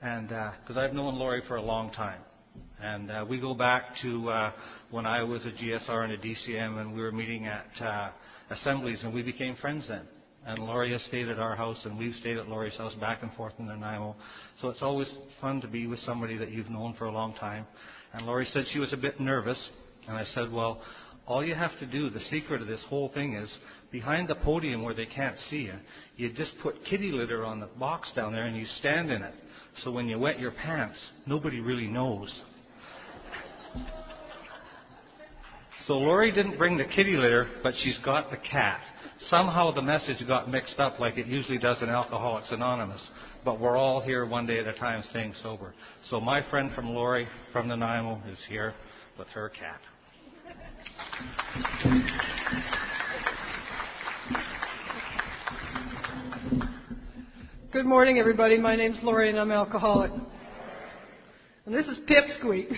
and because I've known Laurie for a long time. And we go back to when I was a GSR and a DCM, and we were meeting at assemblies, and we became friends then. And Laurie has stayed at our house, and we've stayed at Laurie's house back and forth in Nanaimo. So it's always fun to be with somebody that you've known for a long time. And Laurie said she was a bit nervous, and I said, well, all you have to do, the secret of this whole thing is, behind the podium where they can't see you, you just put kitty litter on the box down there and you stand in it. So when you wet your pants, nobody really knows. So Laurie didn't bring the kitty litter, but she's got the cat. Somehow the message got mixed up like it usually does in Alcoholics Anonymous. But we're all here one day at a time staying sober. So my friend from Laurie from Nanaimo is here with her cat. Good morning, everybody. My name's Laurie, and I'm alcoholic. And this is Pipsqueak.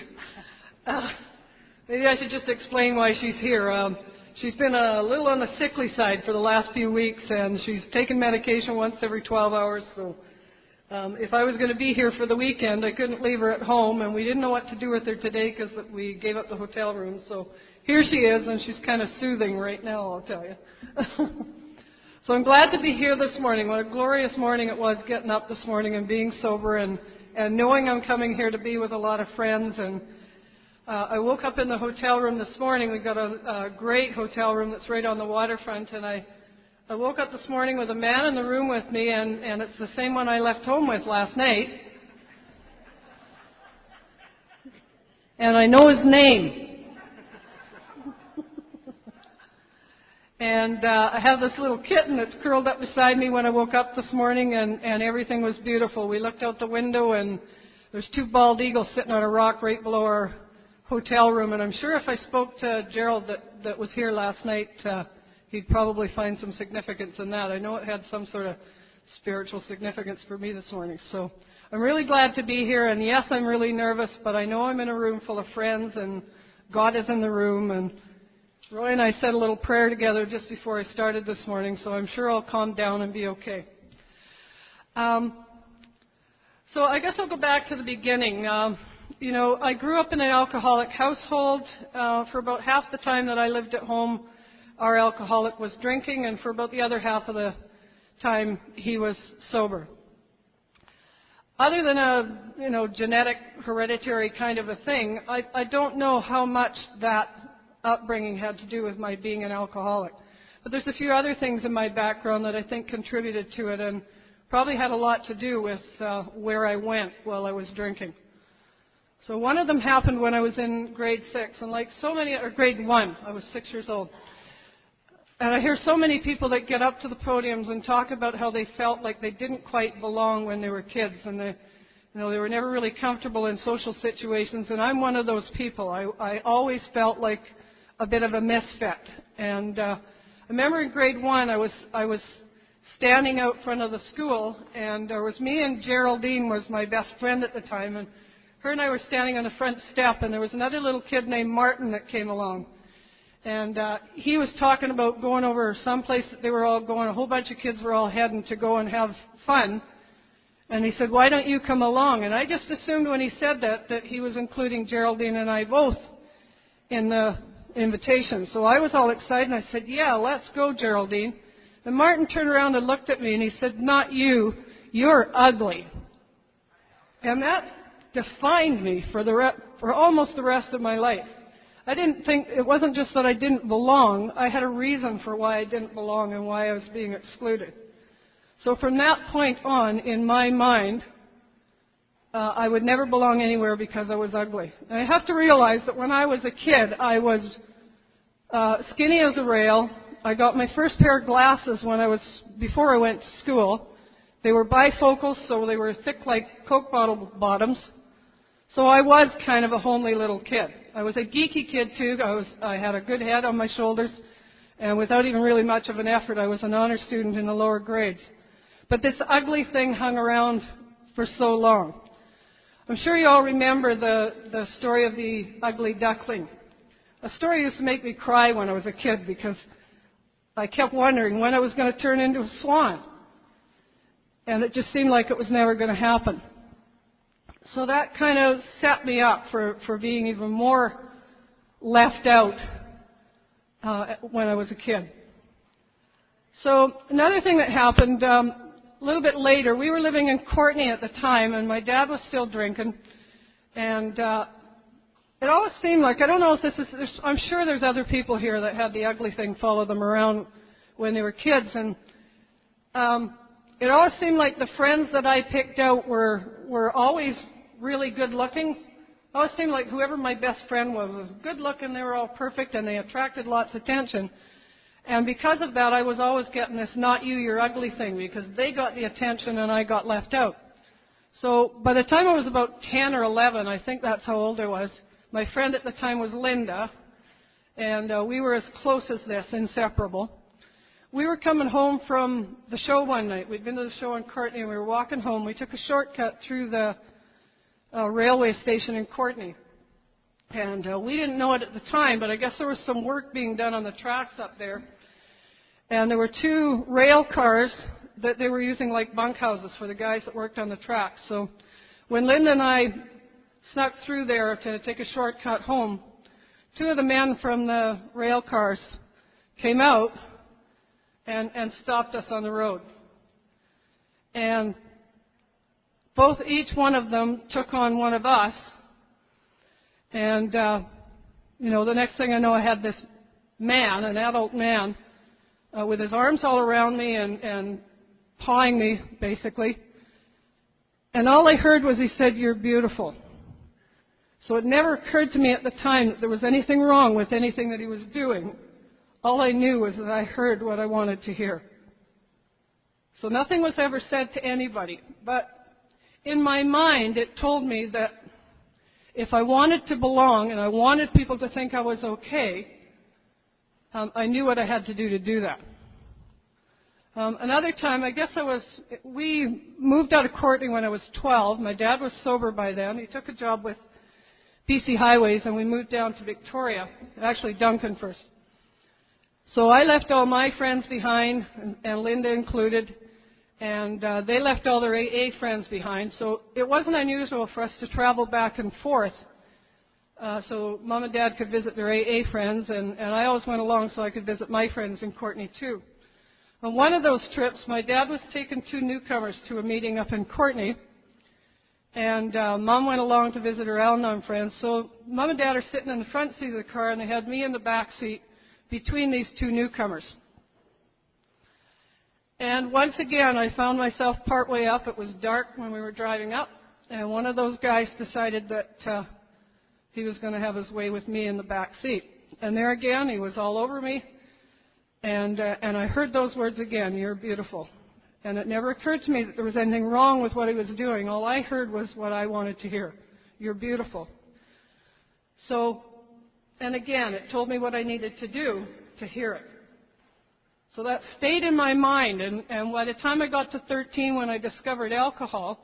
Maybe I should just explain why she's here. She's been a little on the sickly side for the last few weeks, and she's taken medication once every 12 hours. So if I was going to be here for the weekend, I couldn't leave her at home, and we didn't know what to do with her today because we gave up the hotel room. So here she is, and she's kind of soothing right now, I'll tell you. So I'm glad to be here this morning. What a glorious morning it was getting up this morning and being sober and knowing I'm coming here to be with a lot of friends. And I woke up in the hotel room this morning. We've got a great hotel room that's right on the waterfront, and I woke up this morning with a man in the room with me, and it's the same one I left home with last night. And I know his name. And I have this little kitten that's curled up beside me when I woke up this morning, and everything was beautiful. We looked out the window, and there's two bald eagles sitting on a rock right below our hotel room. And I'm sure if I spoke to Gerald that was here last night, he'd probably find some significance in that. I know it had some sort of spiritual significance for me this morning. So I'm really glad to be here. And yes, I'm really nervous, but I know I'm in a room full of friends, and God is in the room. And Roy and I said a little prayer together just before I started this morning, so I'm sure I'll calm down and be okay. So I guess I'll go back to the beginning. I grew up in an alcoholic household. For about half the time that I lived at home, our alcoholic was drinking, and for about the other half of the time, he was sober. Other than a genetic, hereditary kind of a thing, I don't know how much that upbringing had to do with my being an alcoholic. But there's a few other things in my background that I think contributed to it, and probably had a lot to do with where I went while I was drinking. So one of them happened when I was in grade 6, and like so many, or grade 1, I was 6 years old. And I hear so many people that get up to the podiums and talk about how they felt like they didn't quite belong when they were kids, and they were never really comfortable in social situations, and I'm one of those people. I always felt like a bit of a misfit. And I remember in grade 1, I was standing out front of the school, and there was me and Geraldine was my best friend at the time, and her and I were standing on the front step, and there was another little kid named Martin that came along. And he was talking about going over someplace that they were all going. A whole bunch of kids were all heading to go and have fun. And he said, "Why don't you come along?" And I just assumed when he said that he was including Geraldine and I both in the invitation. So I was all excited, and I said, "Yeah, let's go, Geraldine." And Martin turned around and looked at me, and he said, "Not you. You're ugly." And that defined me for almost the rest of my life. I didn't think, it wasn't just that I didn't belong. I had a reason for why I didn't belong and why I was being excluded. So from that point on, in my mind, I would never belong anywhere because I was ugly. And I have to realize that when I was a kid, I was skinny as a rail. I got my first pair of glasses before I went to school. They were bifocals, so they were thick like Coke bottle bottoms. So I was kind of a homely little kid. I was a geeky kid too. I had a good head on my shoulders, and without even really much of an effort, I was an honor student in the lower grades. But this ugly thing hung around for so long. I'm sure you all remember the story of the ugly duckling. A story used to make me cry when I was a kid because I kept wondering when I was going to turn into a swan. And it just seemed like it was never going to happen. So that kind of set me up for being even more left out when I was a kid. So another thing that happened a little bit later, we were living in Courtenay at the time, and my dad was still drinking. And it always seemed like, I don't know if this is, I'm sure there's other people here that had the ugly thing follow them around when they were kids. And it always seemed like the friends that I picked out were always really good looking. It always seemed like whoever my best friend was good looking, they were all perfect, and they attracted lots of attention. And because of that, I was always getting this not you, you're ugly thing, because they got the attention and I got left out. So by the time I was about 10 or 11, I think that's how old I was, my friend at the time was Linda, and we were as close as this, inseparable. We were coming home from the show one night. We'd been to the show in Courtenay, and we were walking home. We took a shortcut through the railway station in Courtenay. And we didn't know it at the time, but I guess there was some work being done on the tracks up there. And there were 2 rail cars that they were using like bunkhouses for the guys that worked on the tracks. So when Linda and I snuck through there to take a shortcut home, 2 of the men from the rail cars came out and stopped us on the road. And each one of them took on one of us. And, the next thing I know, I had this man, an adult man, with his arms all around me and pawing me, basically. And all I heard was he said, "You're beautiful." So it never occurred to me at the time that there was anything wrong with anything that he was doing. All I knew was that I heard what I wanted to hear. So nothing was ever said to anybody. But in my mind, it told me that if I wanted to belong and I wanted people to think I was okay, I knew what I had to do that. Another time, I guess we moved out of Courtenay when I was 12. My dad was sober by then. He took a job with BC Highways, and we moved down to Victoria, actually Duncan first. So I left all my friends behind, and Linda included, and they left all their AA friends behind. So it wasn't unusual for us to travel back and forth so Mom and Dad could visit their AA friends, and I always went along so I could visit my friends in Courtenay too. On one of those trips, my dad was taking 2 newcomers to a meeting up in Courtenay, and Mom went along to visit her Al-Anon friends. So Mom and Dad are sitting in the front seat of the car, and they had me in the back seat between these 2 newcomers. And once again, I found myself partway up. It was dark when we were driving up, and one of those guys decided that he was going to have his way with me in the back seat. And there again, he was all over me, and I heard those words again, "You're beautiful." And it never occurred to me that there was anything wrong with what he was doing. All I heard was what I wanted to hear. "You're beautiful." So, and again, it told me what I needed to do to hear it. So that stayed in my mind, and by the time I got to 13, when I discovered alcohol,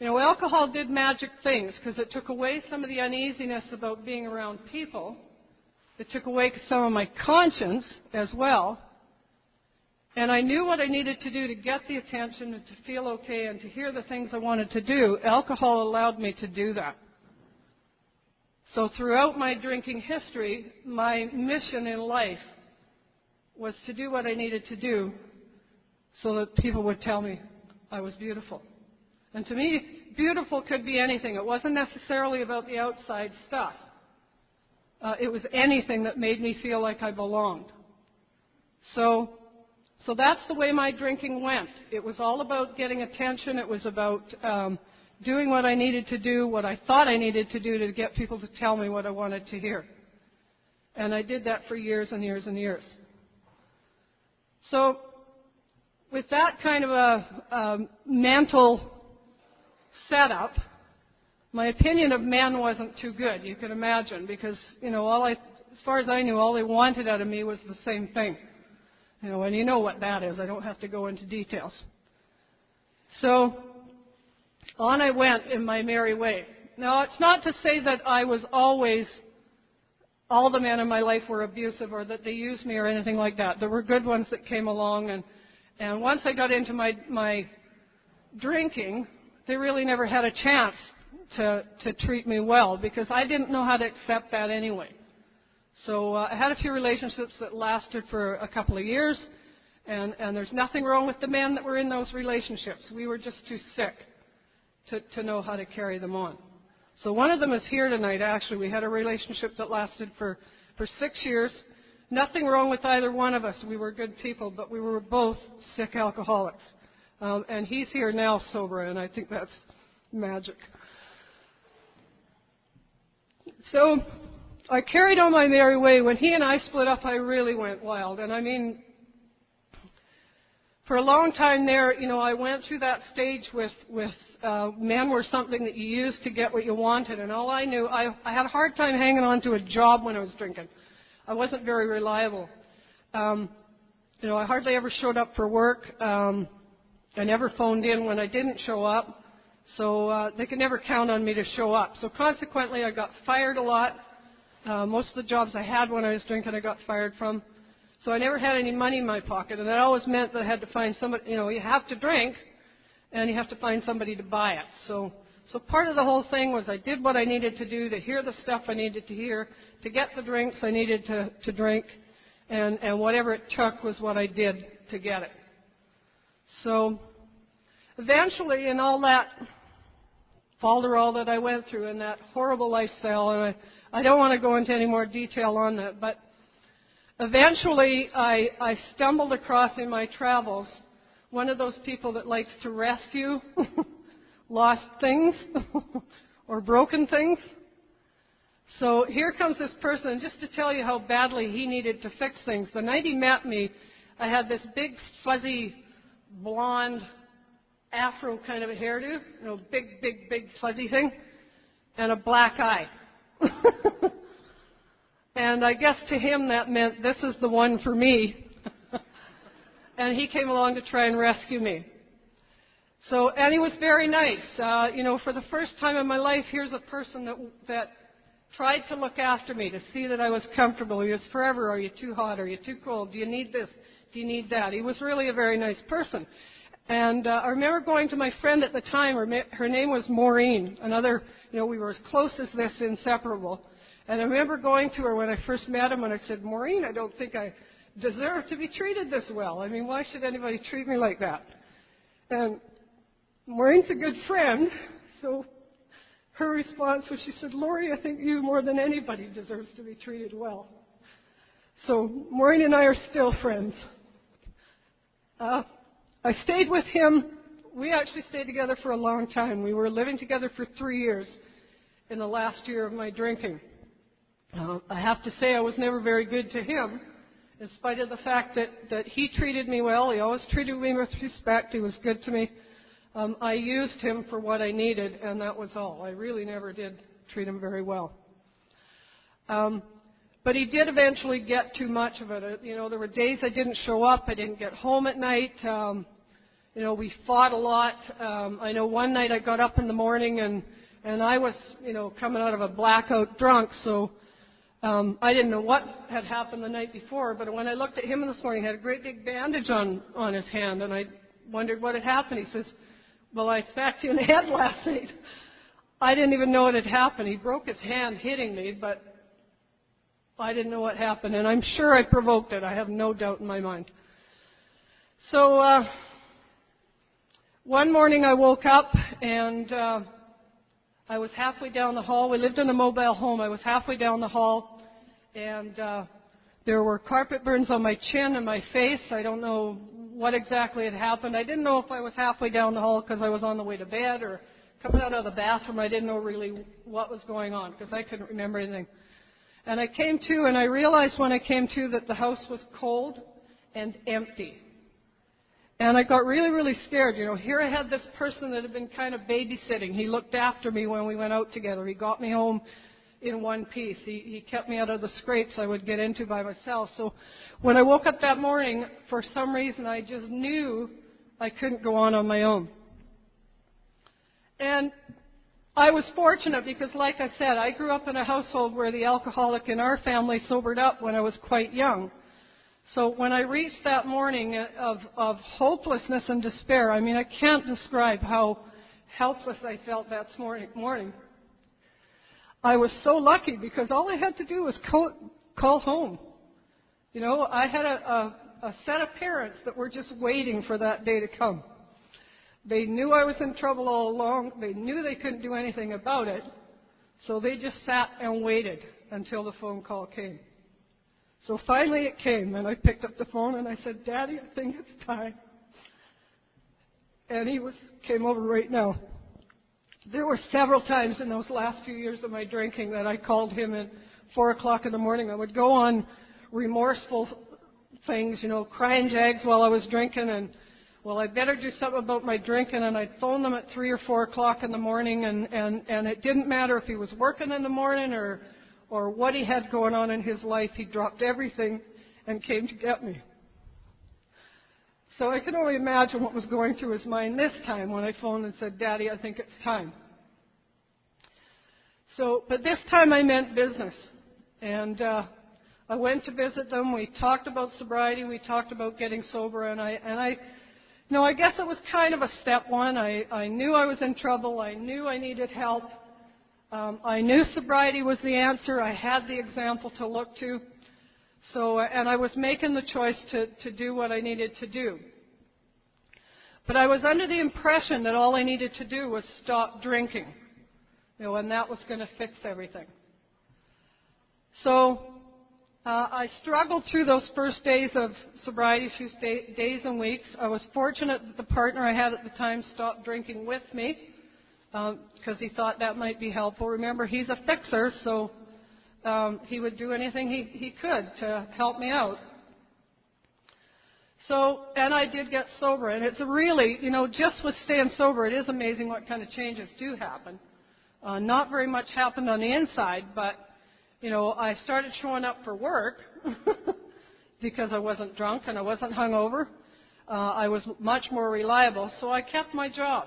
alcohol did magic things because it took away some of the uneasiness about being around people. It took away some of my conscience as well. And I knew what I needed to do to get the attention and to feel okay and to hear the things I wanted to do. Alcohol allowed me to do that. So throughout my drinking history, my mission in life was to do what I needed to do so that people would tell me I was beautiful. And to me, beautiful could be anything. It wasn't necessarily about the outside stuff. It was anything that made me feel like I belonged. So that's the way my drinking went. It was all about getting attention. It was about doing what I needed to do, what I thought I needed to do to get people to tell me what I wanted to hear. And I did that for years and years and years. So with that kind of a mental setup, my opinion of men wasn't too good, you can imagine, because, as far as I knew, all they wanted out of me was the same thing. And you know what that is. I don't have to go into details. So on I went in my merry way. Now, it's not to say that I was always, all the men in my life were abusive or that they used me or anything like that. There were good ones that came along, and once I got into my drinking, they really never had a chance to treat me well because I didn't know how to accept that anyway. So I had a few relationships that lasted for a couple of years, and there's nothing wrong with the men that were in those relationships. We were just too sick to know how to carry them on. So one of them is here tonight, actually. We had a relationship that lasted for 6 years. Nothing wrong with either one of us. We were good people, but we were both sick alcoholics. And he's here now sober, and I think that's magic. So I carried on my merry way. When he and I split up, I really went wild. And I mean, for a long time there, I went through that stage with men were something that you used to get what you wanted. And all I knew, I had a hard time hanging on to a job when I was drinking. I wasn't very reliable. I hardly ever showed up for work. I never phoned in when I didn't show up. So they could never count on me to show up. So consequently, I got fired a lot. Most of the jobs I had when I was drinking, I got fired from. So I never had any money in my pocket, and that always meant that I had to find somebody. You have to drink, and you have to find somebody to buy it. So part of the whole thing was I did what I needed to do to hear the stuff I needed to hear, to get the drinks I needed to drink, and whatever it took was what I did to get it. So eventually, in all that falderall that I went through in that horrible lifestyle, and I don't want to go into any more detail on that, but eventually I stumbled across in my travels one of those people that likes to rescue lost things or broken things. So here comes this person, and just to tell you how badly he needed to fix things. The night he met me, I had this big, fuzzy, blonde, afro kind of a hairdo, big, fuzzy thing, and a black eye. And I guess to him that meant this is the one for me. And he came along to try and rescue me. So, and he was very nice. For the first time in my life, here's a person that tried to look after me, to see that I was comfortable. He was forever, are you too hot? Are you too cold? Do you need this? Do you need that? He was really a very nice person. And I remember going to my friend at the time. Her name was Maureen. Another, we were as close as this, inseparable. And I remember going to her when I first met him, and I said, Maureen, I don't think I deserve to be treated this well. I mean, why should anybody treat me like that? And Maureen's a good friend, so her response was, she said, Laurie, I think you more than anybody deserves to be treated well. So Maureen and I are still friends. I stayed with him. We actually stayed together for a long time. We were living together for 3 years in the last year of my drinking. I have to say I was never very good to him, in spite of the fact that he treated me well. He always treated me with respect. He was good to me. I used him for what I needed, and that was all. I really never did treat him very well. But he did eventually get too much of it. There were days I didn't show up. I didn't get home at night. We fought a lot. I know one night I got up in the morning and I was, coming out of a blackout drunk, so I didn't know what had happened the night before. But when I looked at him this morning, he had a great big bandage on his hand, and I wondered what had happened. He says, well, I smacked you in the head last night. I didn't even know what had happened. He broke his hand hitting me, but I didn't know what happened, and I'm sure I provoked it. I have no doubt in my mind. So one morning I woke up, and I was halfway down the hall. We lived in a mobile home. I was halfway down the hall, and there were carpet burns on my chin and my face. I don't know what exactly had happened. I didn't know if I was halfway down the hall because I was on the way to bed or coming out of the bathroom. I didn't know really what was going on because I couldn't remember anything. And I came to, and I realized when I came to that the house was cold and empty. And I got really, really scared. Here I had this person that had been kind of babysitting. He looked after me when we went out together. He got me home in one piece. He kept me out of the scrapes I would get into by myself. So when I woke up that morning, for some reason, I just knew I couldn't go on my own. And I was fortunate because, like I said, I grew up in a household where the alcoholic in our family sobered up when I was quite young. So when I reached that morning of hopelessness and despair, I mean, I can't describe how helpless I felt that morning. I was so lucky because all I had to do was call home. You know, I had a set of parents that were just waiting for that day to come. They knew I was in trouble all along. They knew they couldn't do anything about it. So they just sat and waited until the phone call came. So finally it came, and I picked up the phone and I said, "Daddy, I think it's time." And he came over right now. There were several times in those last few years of my drinking that I called him at 4 o'clock in the morning. I would go on remorseful things, you know, crying jags while I was drinking, and, well, I better do something about my drinking, and I'd phone them at 3 or 4 o'clock in the morning, and it didn't matter if he was working in the morning or what he had going on in his life. He dropped everything and came to get me. So I can only imagine what was going through his mind this time when I phoned and said, "Daddy, I think it's time." But this time I meant business. And I went to visit them. We talked about sobriety. We talked about getting sober. And I guess it was kind of a step one. I knew I was in trouble. I knew I needed help. I knew sobriety was the answer. I had the example to look to. And I was making the choice to do what I needed to do. But I was under the impression that all I needed to do was stop drinking, and that was going to fix everything. So I struggled through those first days of sobriety, few days and weeks. I was fortunate that the partner I had at the time stopped drinking with me because he thought that might be helpful. Remember, he's a fixer, so he would do anything he could to help me out. And I did get sober. And it's really, just with staying sober, it is amazing what kind of changes do happen. Not very much happened on the inside, but, I started showing up for work because I wasn't drunk and I wasn't hungover. I was much more reliable, so I kept my job.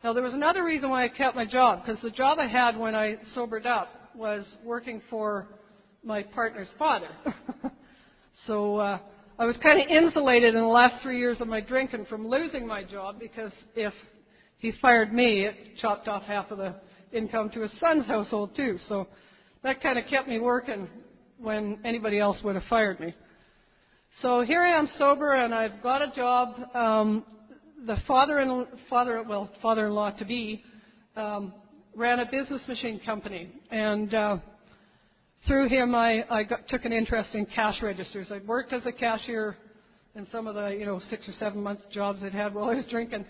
Now, there was another reason why I kept my job, because the job I had when I sobered up was working for my partner's father. So I was kind of insulated in the last 3 years of my drinking from losing my job, because if he fired me, it chopped off half of the income to his son's household too. So that kind of kept me working when anybody else would have fired me. So here I am sober, and I've got a job. The father-in-law to be ran a business machine company, and through him I took an interest in cash registers. I'd worked as a cashier in some of the 6 or 7 month jobs I'd had while I was drinking,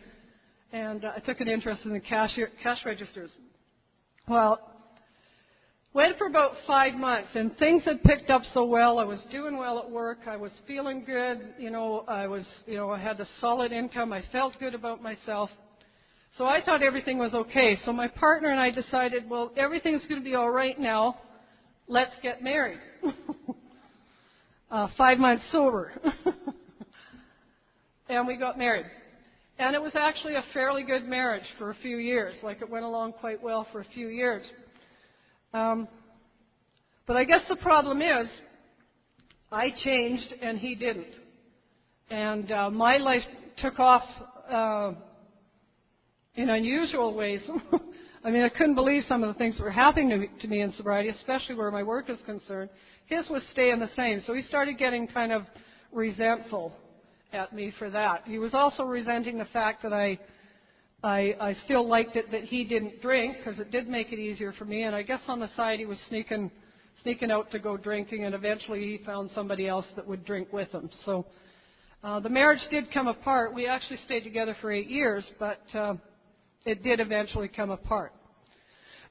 and I took an interest in the cash registers. Well, went for about 5 months, and things had picked up so well. I was doing well at work. I was feeling good. I had a solid income. I felt good about myself. So I thought everything was okay. So my partner and I decided, well, everything's going to be all right now. Let's get married. 5 months sober. And we got married. And it was actually a fairly good marriage for a few years. Like, it went along quite well for a few years. But I guess the problem is, I changed and he didn't. And my life took off in unusual ways. I mean, I couldn't believe some of the things that were happening to me in sobriety, especially where my work is concerned. His was staying the same. So he started getting kind of resentful at me for that. He was also resenting the fact that I still liked it that he didn't drink, because it did make it easier for me. And I guess on the side he was sneaking out to go drinking, and eventually he found somebody else that would drink with him. So the marriage did come apart. We actually stayed together for 8 years, but it did eventually come apart.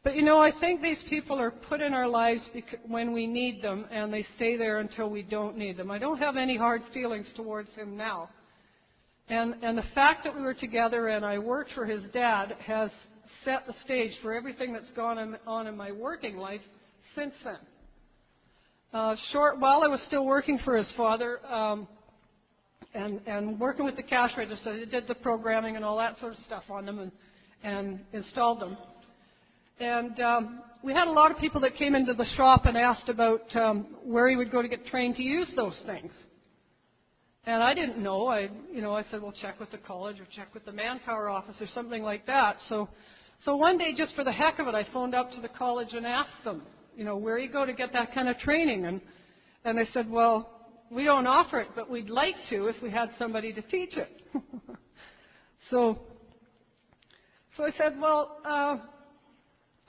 But I think these people are put in our lives when we need them, and they stay there until we don't need them. I don't have any hard feelings towards him now. And the fact that we were together and I worked for his dad has set the stage for everything that's gone on in my working life since then. While I was still working for his father and working with the cash register, I did the programming and all that sort of stuff on them and installed them. And we had a lot of people that came into the shop and asked about where he would go to get trained to use those things. And I didn't know. I said, well, check with the college or check with the manpower office or something like that. So one day, just for the heck of it, I phoned up to the college and asked them, where you go to get that kind of training. And they said, well, we don't offer it, but we'd like to if we had somebody to teach it. So I said, well,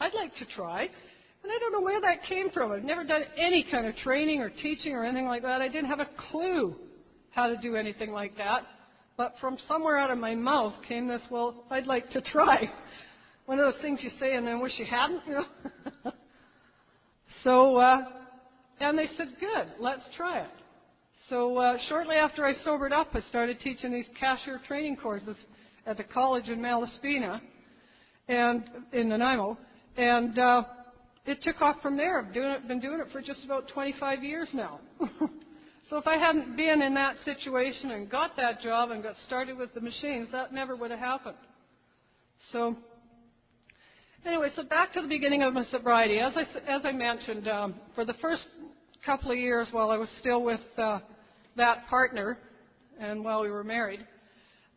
I'd like to try. And I don't know where that came from. I've never done any kind of training or teaching or anything like that. I didn't have a clue how to do anything like that. But from somewhere out of my mouth came this, well, I'd like to try. One of those things you say and then wish you hadn't, So, and they said, good, let's try it. So shortly after I sobered up, I started teaching these cashier training courses at the college in Malaspina and in Nanaimo. And it took off from there. I've been doing it for just about 25 years now. So if I hadn't been in that situation and got that job and got started with the machines, that never would have happened. So anyway, so back to the beginning of my sobriety. As I mentioned, for the first couple of years while I was still with that partner and while we were married,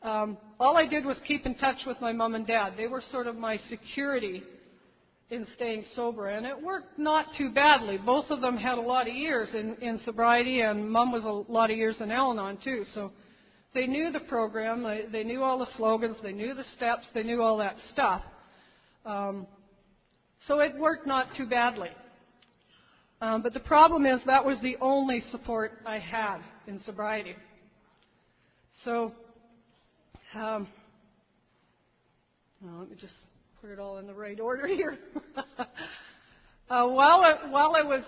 all I did was keep in touch with my mom and dad. They were sort of my security in staying sober, and it worked not too badly. Both of them had a lot of years in sobriety, and Mom was a lot of years in Al-Anon too, so they knew the program, they knew all the slogans, they knew the steps, they knew all that stuff. So it worked not too badly. But the problem is that was the only support I had in sobriety. So, let me just put it all in the right order here. While I was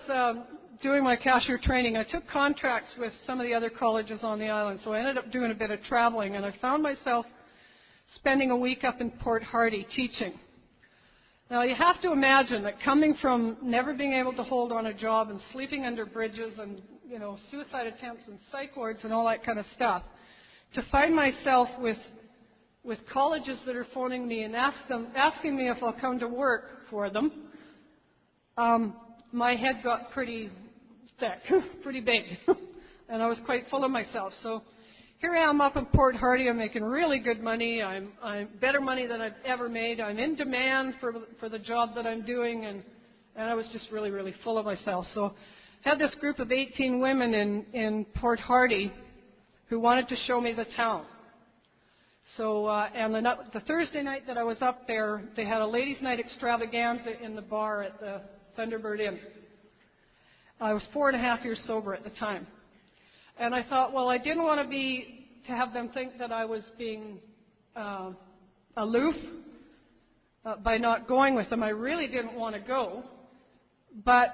doing my cashier training, I took contracts with some of the other colleges on the island, so I ended up doing a bit of traveling, and I found myself spending a week up in Port Hardy teaching. Now, you have to imagine that coming from never being able to hold on a job and sleeping under bridges and, suicide attempts and psych wards and all that kind of stuff, to find myself with colleges that are phoning me and asking me if I'll come to work for them, my head got pretty thick, pretty big, and I was quite full of myself. So here I am up in Port Hardy. I'm making really good money. I'm better money than I've ever made. I'm in demand for the job that I'm doing, and I was just really, really full of myself. So I had this group of 18 women in Port Hardy who wanted to show me the town. So, and the Thursday night that I was up there, they had a ladies' night extravaganza in the bar at the Thunderbird Inn. I was 4.5 years sober at the time. And I thought, well, I didn't want to have them think that I was being aloof by not going with them. I really didn't want to go. But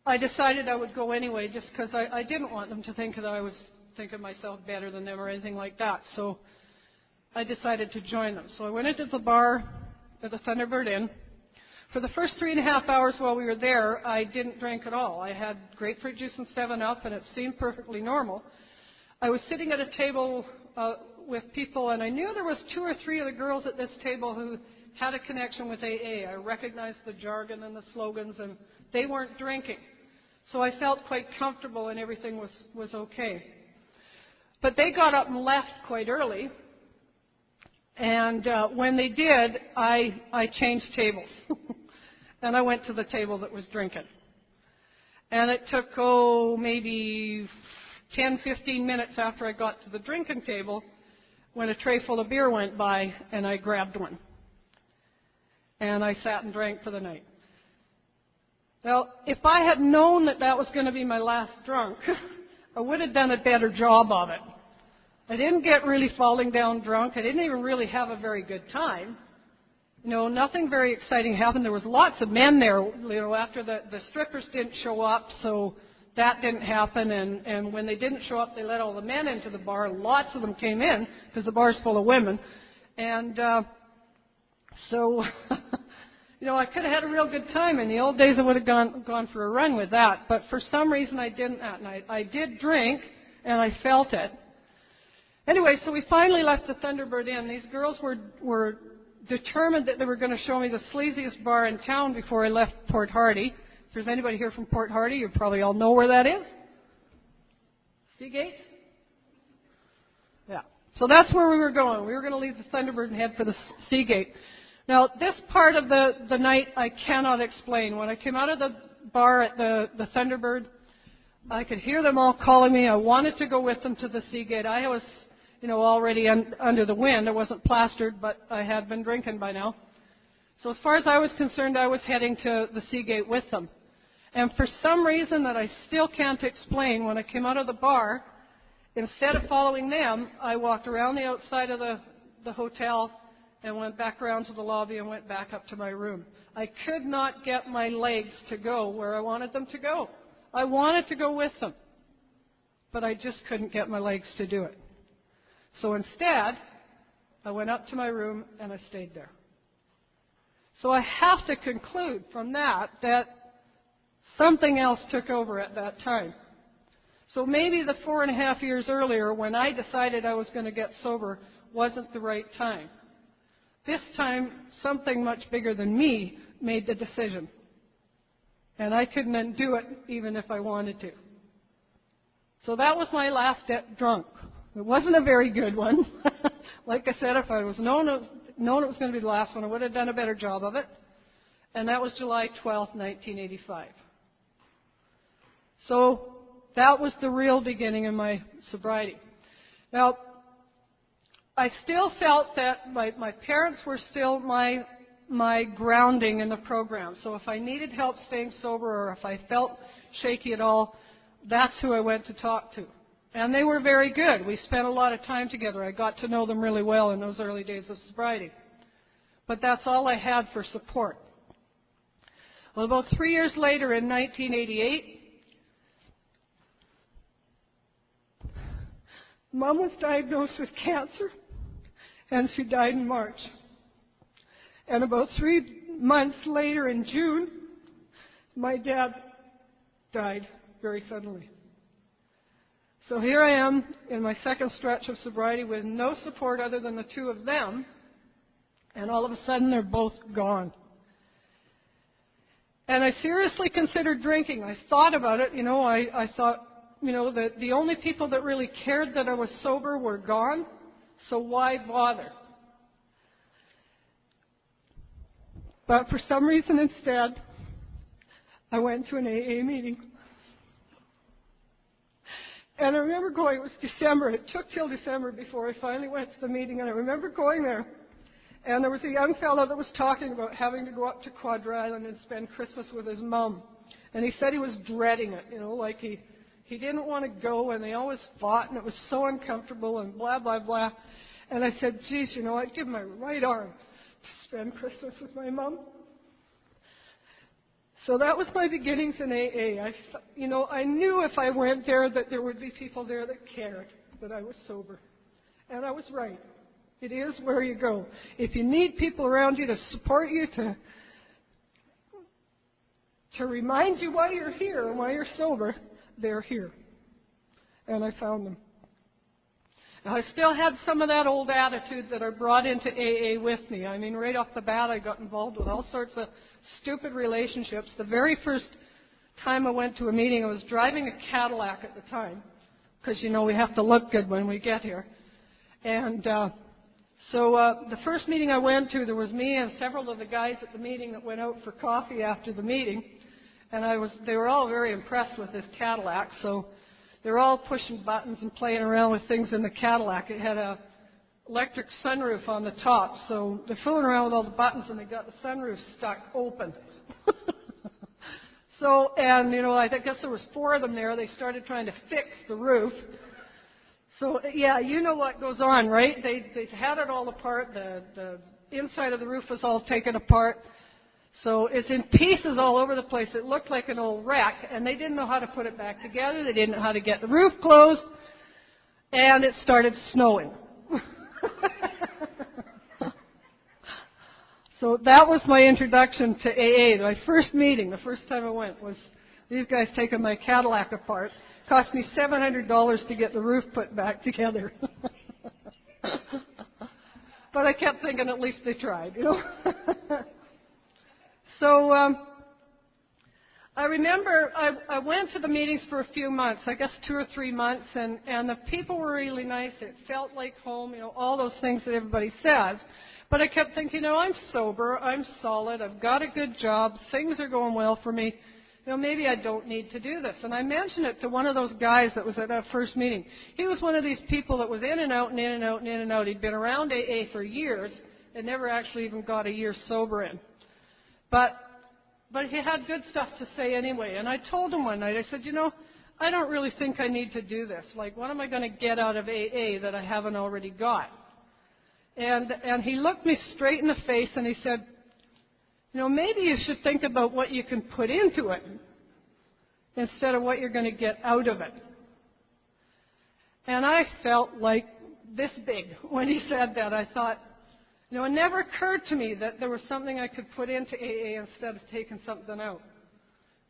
I decided I would go anyway just because I didn't want them to think that I was thinking myself better than them or anything like that. So I decided to join them. So I went into the bar at the Thunderbird Inn. For the first 3.5 hours while we were there, I didn't drink at all. I had grapefruit juice and 7-Up, and it seemed perfectly normal. I was sitting at a table with people, and I knew there was 2 or 3 of the girls at this table who had a connection with AA. I recognized the jargon and the slogans, and they weren't drinking. So I felt quite comfortable, and everything was okay. But they got up and left quite early, and when they did, I changed tables. And I went to the table that was drinking. And it took, maybe 10, 15 minutes after I got to the drinking table when a tray full of beer went by, and I grabbed one. And I sat and drank for the night. Well, if I had known that that was going to be my last drunk, I would have done a better job of it. I didn't get really falling down drunk. I didn't even really have a very good time. Nothing very exciting happened. There was lots of men there, after the strippers didn't show up, so that didn't happen. And when they didn't show up, they let all the men into the bar. Lots of them came in because the bar's full of women. And so, I could have had a real good time. In the old days, I would have gone for a run with that. But for some reason, I didn't that night. I did drink, and I felt it. Anyway, so we finally left the Thunderbird Inn. These girls were determined that they were going to show me the sleaziest bar in town before I left Port Hardy. If there's anybody here from Port Hardy, you probably all know where that is. Seagate? Yeah. So that's where we were going. We were going to leave the Thunderbird and head for the Seagate. Now, this part of the night I cannot explain. When I came out of the bar at the Thunderbird, I could hear them all calling me. I wanted to go with them to the Seagate. I was, already under the wind. I wasn't plastered, but I had been drinking by now. So as far as I was concerned, I was heading to the Seagate with them. And for some reason that I still can't explain, when I came out of the bar, instead of following them, I walked around the outside of the hotel and went back around to the lobby and went back up to my room. I could not get my legs to go where I wanted them to go. I wanted to go with them, but I just couldn't get my legs to do it. So instead, I went up to my room and I stayed there. So I have to conclude from that something else took over at that time. So maybe the 4.5 years earlier, when I decided I was going to get sober, wasn't the right time. This time, something much bigger than me made the decision. And I couldn't undo it even if I wanted to. So that was my last drunk. It wasn't a very good one. Like I said, if I was known it was going to be the last one, I would have done a better job of it. And that was July 12th, 1985. So that was the real beginning of my sobriety. Now, I still felt that my parents were still my grounding in the program. So if I needed help staying sober or if I felt shaky at all, that's who I went to talk to. And they were very good. We spent a lot of time together. I got to know them really well in those early days of sobriety. But that's all I had for support. Well, about 3 years later in 1988, Mom was diagnosed with cancer, and she died in March. And about 3 months later in June, my dad died very suddenly. So here I am in my second stretch of sobriety with no support other than the two of them, and all of a sudden they're both gone. And I seriously considered drinking. I thought about it. I thought, that the only people that really cared that I was sober were gone, so why bother? But for some reason instead, I went to an AA meeting. And I remember going, it was December, it took till December before I finally went to the meeting, and I remember going there, and there was a young fellow that was talking about having to go up to Quadra Island and spend Christmas with his mom. And he said he was dreading it, like he didn't want to go, and they always fought, and it was so uncomfortable, and blah, blah, blah. And I said, geez, I'd give my right arm to spend Christmas with my mom. So that was my beginnings in AA. I knew if I went there that there would be people there that cared that I was sober. And I was right. It is where you go. If you need people around you to support you, to remind you why you're here and why you're sober, they're here. And I found them. Now, I still had some of that old attitude that I brought into AA with me. I mean, right off the bat, I got involved with all sorts of stupid relationships. The very first time I went to a meeting, I was driving a Cadillac at the time, because, we have to look good when we get here. And so the first meeting I went to, there was me and several of the guys at the meeting that went out for coffee after the meeting. And they were all very impressed with this Cadillac, so they were all pushing buttons and playing around with things in the Cadillac. It had a electric sunroof on the top, so they're fooling around with all the buttons, and they got the sunroof stuck open. So, and I guess there was 4 of them there. They started trying to fix the roof. So, yeah, you know what goes on, right? They had it all apart. The inside of the roof was all taken apart. So it's in pieces all over the place. It looked like an old wreck, and they didn't know how to put it back together. They didn't know how to get the roof closed, and it started snowing. So that was my introduction to AA. My first meeting, the first time I went, was these guys taking my Cadillac apart. It cost me $700 to get the roof put back together. But I kept thinking at least they tried, So I remember I went to the meetings for a few months, I guess 2 or 3 months, and the people were really nice. It felt like home, all those things that everybody says. But I kept thinking, I'm sober, I'm solid, I've got a good job, things are going well for me. Maybe I don't need to do this. And I mentioned it to one of those guys that was at that first meeting. He was one of these people that was in and out and in and out and in and out. He'd been around AA for years and never actually even got a year sober in. But he had good stuff to say anyway. And I told him one night, I said, I don't really think I need to do this. Like, what am I going to get out of AA that I haven't already got? And he looked me straight in the face and he said, maybe you should think about what you can put into it instead of what you're going to get out of it. And I felt like this big when he said that. I thought, it never occurred to me that there was something I could put into AA instead of taking something out.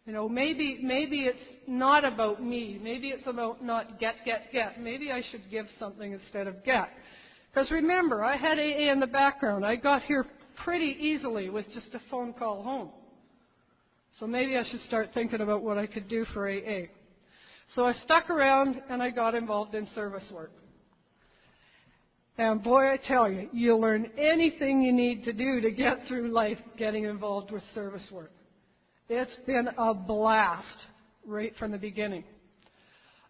Maybe it's not about me. Maybe it's about not get. Maybe I should give something instead of get. Because remember, I had AA in the background. I got here pretty easily with just a phone call home. So maybe I should start thinking about what I could do for AA. So I stuck around and I got involved in service work. And boy, I tell you, you'll learn anything you need to do to get through life getting involved with service work. It's been a blast right from the beginning.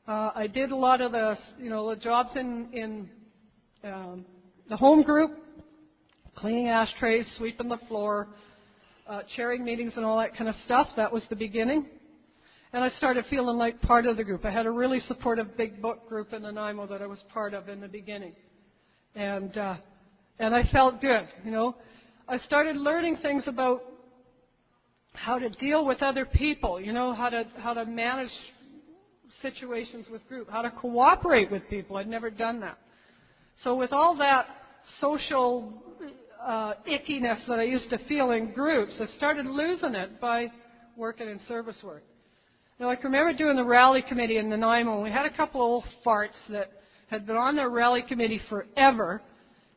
I did a lot of the jobs in the home group, cleaning ashtrays, sweeping the floor, chairing meetings and all that kind of stuff. That was the beginning. And I started feeling like part of the group. I had a really supportive big book group in Nanaimo that I was part of in the beginning. And I felt good, I started learning things about how to deal with other people, how to manage situations with group, how to cooperate with people. I'd never done that. So with all that social ickiness that I used to feel in groups, I started losing it by working in service work. I can remember doing the rally committee in Nanaimo, and we had a couple of old farts that had been on their rally committee forever,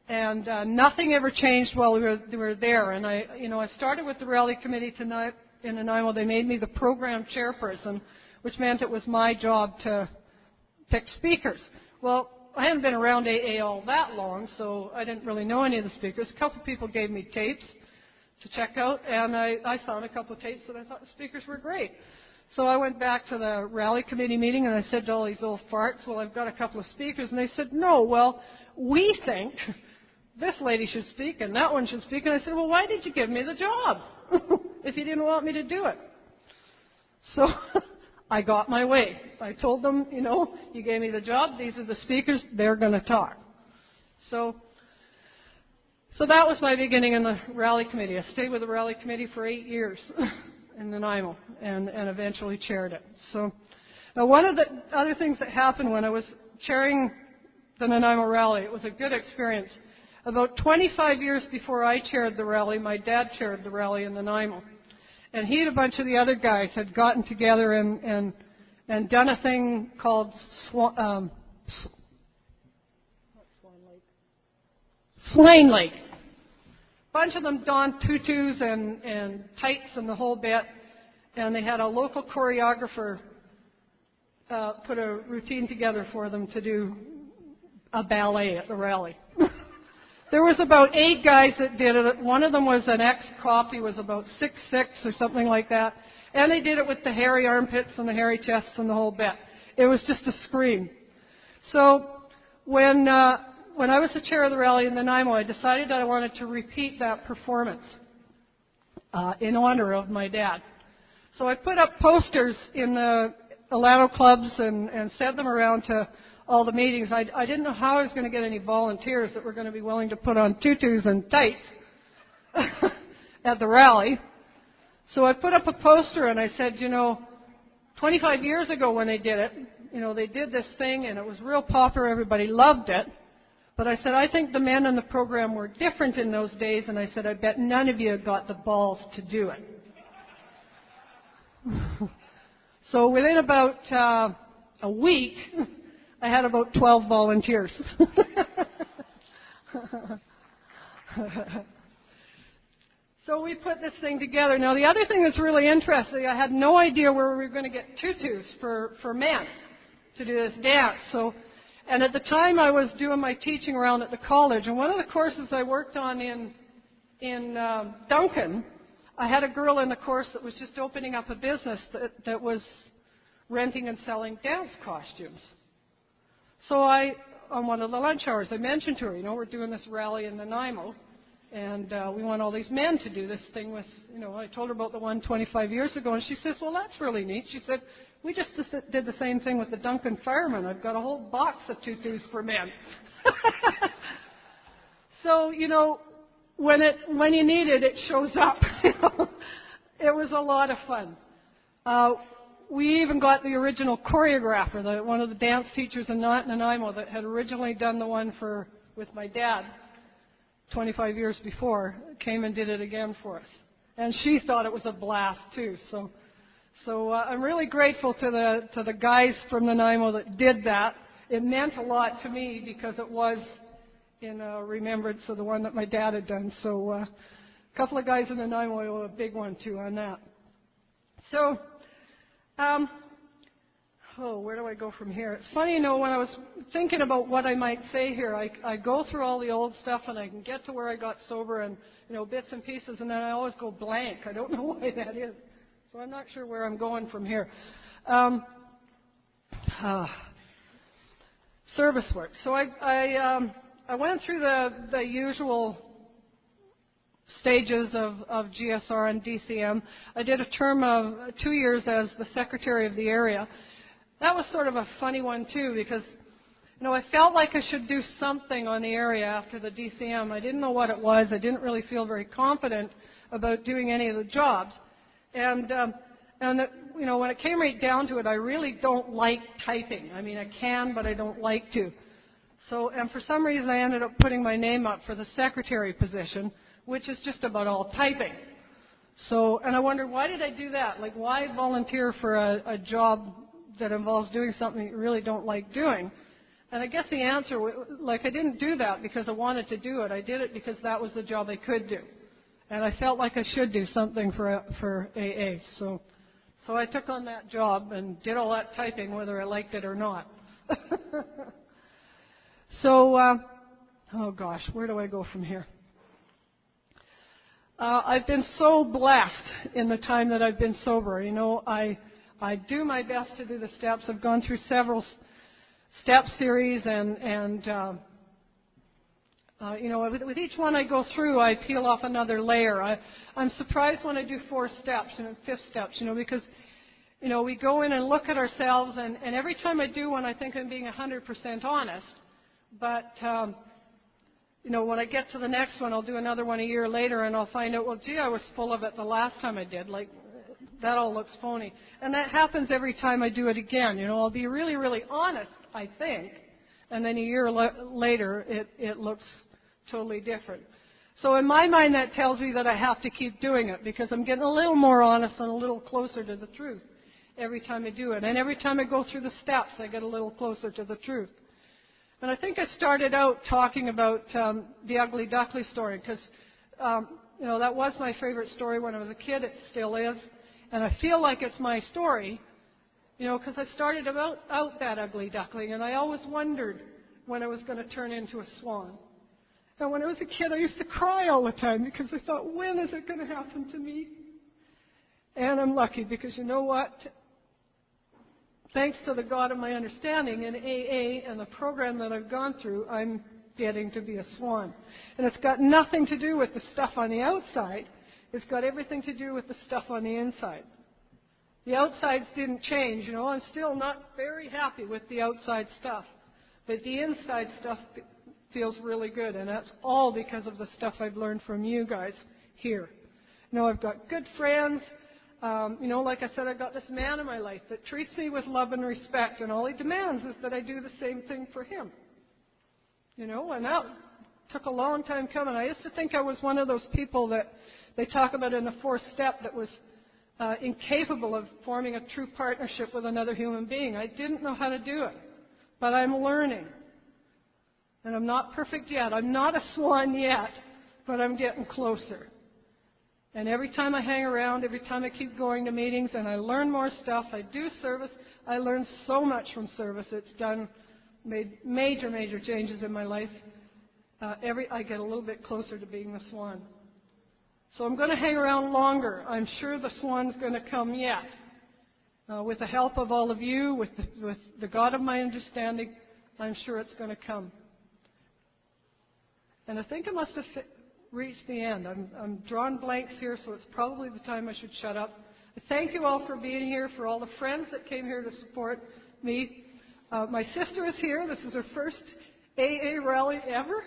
and nothing ever changed while we were there. And I started with the rally committee tonight in Nanaimo. They made me the program chairperson, which meant it was my job to pick speakers. Well, I hadn't been around AA all that long, so I didn't really know any of the speakers. A couple of people gave me tapes to check out, and I found a couple of tapes that I thought the speakers were great. So I went back to the rally committee meeting, and I said to all these old farts, well, I've got a couple of speakers. And they said, no, well, we think this lady should speak and that one should speak. And I said, well, why did you give me the job if you didn't want me to do it? So I got my way. I told them, you gave me the job. These are the speakers. They're going to talk. So that was my beginning in the rally committee. I stayed with the rally committee for 8 years. In Nanaimo, and eventually chaired it. So one of the other things that happened when I was chairing the Nanaimo rally, it was a good experience. About 25 years before I chaired the rally, my dad chaired the rally in Nanaimo. And he and a bunch of the other guys had gotten together and done a thing called Swain Lake. Bunch of them donned tutus and tights and the whole bit, and they had a local choreographer put a routine together for them to do a ballet at the rally. There was about 8 guys that did it. One of them was an ex-cop. He was about 6'6" or something like that, and they did it with the hairy armpits and the hairy chests and the whole bit. It was just a scream. So when I was the chair of the rally in Nanaimo, I decided that I wanted to repeat that performance in honor of my dad. So I put up posters in the Alano clubs and sent them around to all the meetings. I didn't know how I was going to get any volunteers that were going to be willing to put on tutus and tights at the rally. So I put up a poster and I said, 25 years ago when they did it, they did this thing and it was real popular. Everybody loved it. But I said, I think the men in the program were different in those days, and I said, I bet none of you got the balls to do it. So within about a week, I had about 12 volunteers. So we put this thing together. Now, the other thing that's really interesting, I had no idea where we were going to get tutus for men to do this dance. And at the time, I was doing my teaching around at the college, and one of the courses I worked on in Duncan, I had a girl in the course that was just opening up a business that was renting and selling dance costumes. So on one of the lunch hours, I mentioned to her, we're doing this rally in Nanaimo, and we want all these men to do this thing with, I told her about the one 25 years ago, and she says, well, that's really neat. She said, we just did the same thing with the Duncan firemen. I've got a whole box of tutus for men. So, when you need it, it shows up. It was a lot of fun. We even got the original choreographer, one of the dance teachers in Nanaimo that had originally done the one with my dad 25 years before, came and did it again for us. And she thought it was a blast, too. So I'm really grateful to the guys from Nanaimo that did that. It meant a lot to me because it was in remembrance of the one that my dad had done. So a couple of guys in Nanaimo owe a big one, too, on that. So, where do I go from here? It's funny, when I was thinking about what I might say here, I go through all the old stuff and I can get to where I got sober and, bits and pieces, and then I always go blank. I don't know why that is. So I'm not sure where I'm going from here. Service work. So I went through the usual stages of GSR and DCM. I did a term of 2 years as the secretary of the area. That was sort of a funny one, too, because, I felt like I should do something on the area after the DCM. I didn't know what it was. I didn't really feel very confident about doing any of the jobs. And when it came right down to it, I really don't like typing. I mean, I can, but I don't like to. And for some reason, I ended up putting my name up for the secretary position, which is just about all typing. And I wondered, why did I do that? Like, why volunteer for a job that involves doing something you really don't like doing? And I guess the answer, I didn't do that because I wanted to do it. I did it because that was the job I could do. And I felt like I should do something for AA. So I took on that job and did all that typing, whether I liked it or not. Oh gosh, where do I go from here? I've been so blessed in the time that I've been sober. I do my best to do the steps. I've gone through several step series, and with each one I go through, I peel off another layer. I'm surprised when I do 4 steps and 5th steps, because, we go in and look at ourselves, and every time I do one, I think I'm being 100% honest. But, when I get to the next one, I'll do another one a year later, and I'll find out, well, gee, I was full of it the last time I did. That all looks phony. And that happens every time I do it again. I'll be really, really honest, I think, and then a year later, it looks totally different. So in my mind, that tells me that I have to keep doing it because I'm getting a little more honest and a little closer to the truth every time I do it. And every time I go through the steps, I get a little closer to the truth. And I think I started out talking about the Ugly Duckling story because, that was my favorite story when I was a kid. It still is. And I feel like it's my story, because I started out that ugly duckling, and I always wondered when I was going to turn into a swan. And when I was a kid, I used to cry all the time because I thought, when is it going to happen to me? And I'm lucky because you know what? Thanks to the God of my understanding in AA and the program that I've gone through, I'm getting to be a swan. And it's got nothing to do with the stuff on the outside. It's got everything to do with the stuff on the inside. The outsides didn't change, I'm still not very happy with the outside stuff. But the inside stuff feels really good, and that's all because of the stuff I've learned from you guys here. I've got good friends. Like I said, I've got this man in my life that treats me with love and respect, and all he demands is that I do the same thing for him. And that took a long time coming. I used to think I was one of those people that they talk about in the 4th step that was incapable of forming a true partnership with another human being. I didn't know how to do it, but I'm learning. And I'm not perfect yet. I'm not a swan yet, but I'm getting closer. And every time I hang around, every time I keep going to meetings and I learn more stuff, I do service, I learn so much from service. It's made major changes in my life. I get a little bit closer to being the Swan. So I'm going to hang around longer. I'm sure the Swan's going to come yet. With the help of all of you, with the God of my understanding, I'm sure it's going to come. And I think I must have reached the end. I'm drawing blanks here, so it's probably the time I should shut up. I thank you all for being here, for all the friends that came here to support me. My sister is here. This is her first AA rally ever.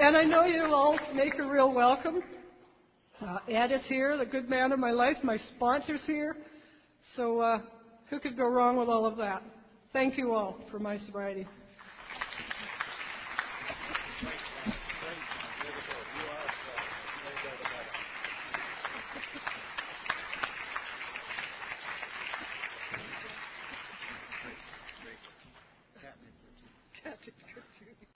And I know you'll all make her real welcome. Ed is here, the good man of my life. My sponsor's here. So who could go wrong with all of that? Thank you all for my sobriety.